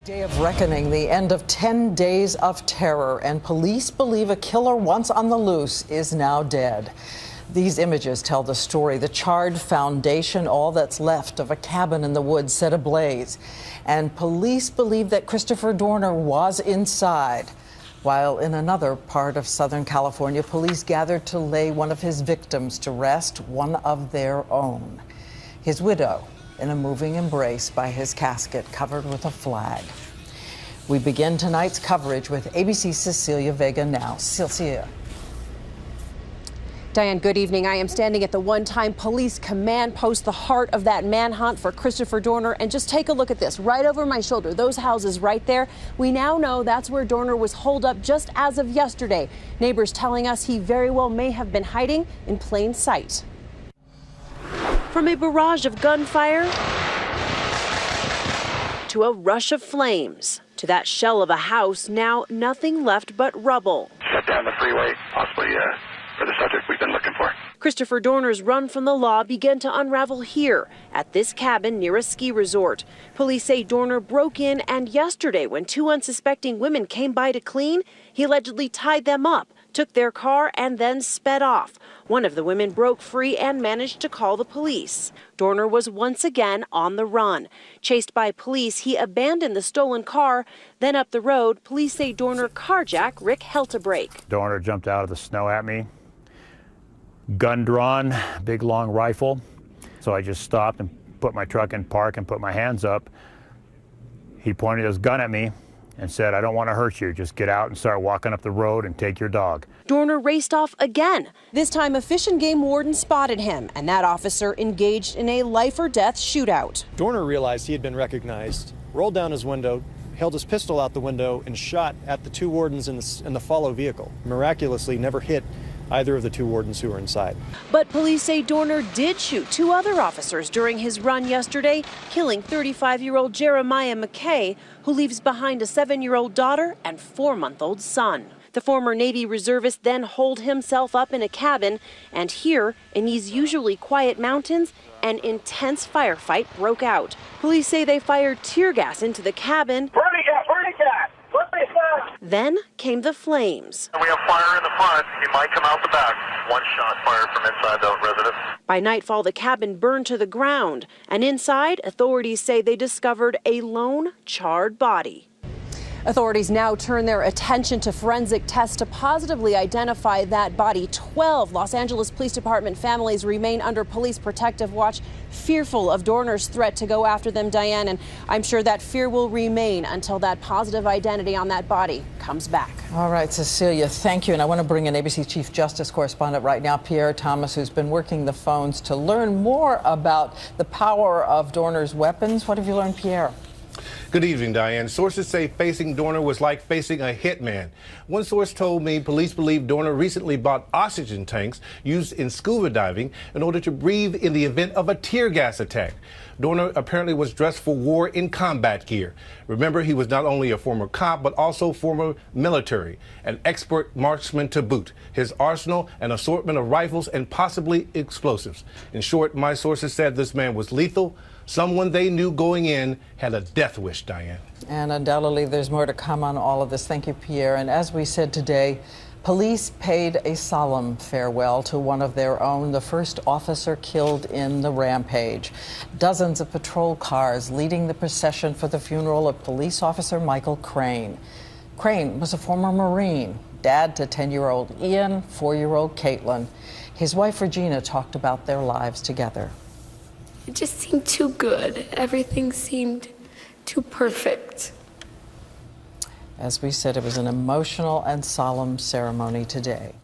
Day of reckoning, the end of 10 days of terror, and police believe a killer once on the loose is now dead. These images tell the story. The charred foundation, all that's left of a cabin in the woods, set ablaze. And police believe that Christopher Dorner was inside. While in another part of Southern California, police gathered to lay one of his victims to rest, one of their own. His widow, in a moving embrace by his casket covered with a flag. We begin tonight's coverage with ABC's Cecilia Vega now. Cecilia. Diane, good evening. I am standing at the one-time police command post, the heart of that manhunt for Christopher Dorner. And just take a look at this right over my shoulder, those houses right there. We now know that's where Dorner was holed up just as of yesterday. Neighbors telling us he very well may have been hiding in plain sight. From a barrage of gunfire to a rush of flames to that shell of a house, now nothing left but rubble. Shut down the freeway, possibly for the subject we've been looking for. Christopher Dorner's run from the law began to unravel here at this cabin near a ski resort. Police say Dorner broke in, and yesterday when two unsuspecting women came by to clean, he allegedly tied them up, took their car, and then sped off. One of the women broke free and managed to call the police. Dorner was once again on the run. Chased by police, he abandoned the stolen car. Then up the road, police say Dorner carjacked Rick Heltebrake. Dorner jumped out of the snow at me, gun drawn, big long rifle. So I just stopped and put my truck in park and put my hands up. He pointed his gun at me and said, "I don't want to hurt you. Just get out and start walking up the road and take your dog." Dorner raced off again. This time a Fish and Game warden spotted him, and that officer engaged in a life-or-death shootout. Dorner realized he had been recognized, rolled down his window, held his pistol out the window, and shot at the two wardens in the follow vehicle. Miraculously never hit either of the two wardens who were inside. But police say Dorner did shoot two other officers during his run yesterday, killing 35-year-old Jeremiah McKay, who leaves behind a 7-year-old daughter and 4-month-old son. The former Navy reservist then holed himself up in a cabin, and here, in these usually quiet mountains, an intense firefight broke out. Police say they fired tear gas into the cabin. Then came the flames. We have fire in the front. He might come out the back. One shot fired from inside the residence. By nightfall, the cabin burned to the ground, and inside, authorities say they discovered a lone, charred body. Authorities now turn their attention to forensic tests to positively identify that body. 12 Los Angeles Police Department families remain under police protective watch, fearful of Dorner's threat to go after them, Diane, and I'm sure that fear will remain until that positive identity on that body comes back. All right, Cecilia, thank you. And I want to bring in ABC Chief Justice Correspondent right now, Pierre Thomas, who's been working the phones to learn more about the power of Dorner's weapons. What have you learned, Pierre? Good evening, Diane. Sources say facing Dorner was like facing a hitman. One source told me police believe Dorner recently bought oxygen tanks used in scuba diving in order to breathe in the event of a tear gas attack. Dorner apparently was dressed for war in combat gear. Remember, he was not only a former cop, but also former military, an expert marksman to boot. His arsenal, an assortment of rifles and possibly explosives. In short, my sources said this man was lethal. Someone they knew going in had a death wish, Diane. And undoubtedly there's more to come on all of this. Thank you, Pierre. And as we said today, police paid a solemn farewell to one of their own, the first officer killed in the rampage. Dozens of patrol cars leading the procession for the funeral of police officer Michael Crane. Crane was a former Marine, dad to 10-year-old Ian, 4-year-old Caitlin. His wife Regina talked about their lives together. It just seemed too good. Everything seemed too perfect. As we said, it was an emotional and solemn ceremony today.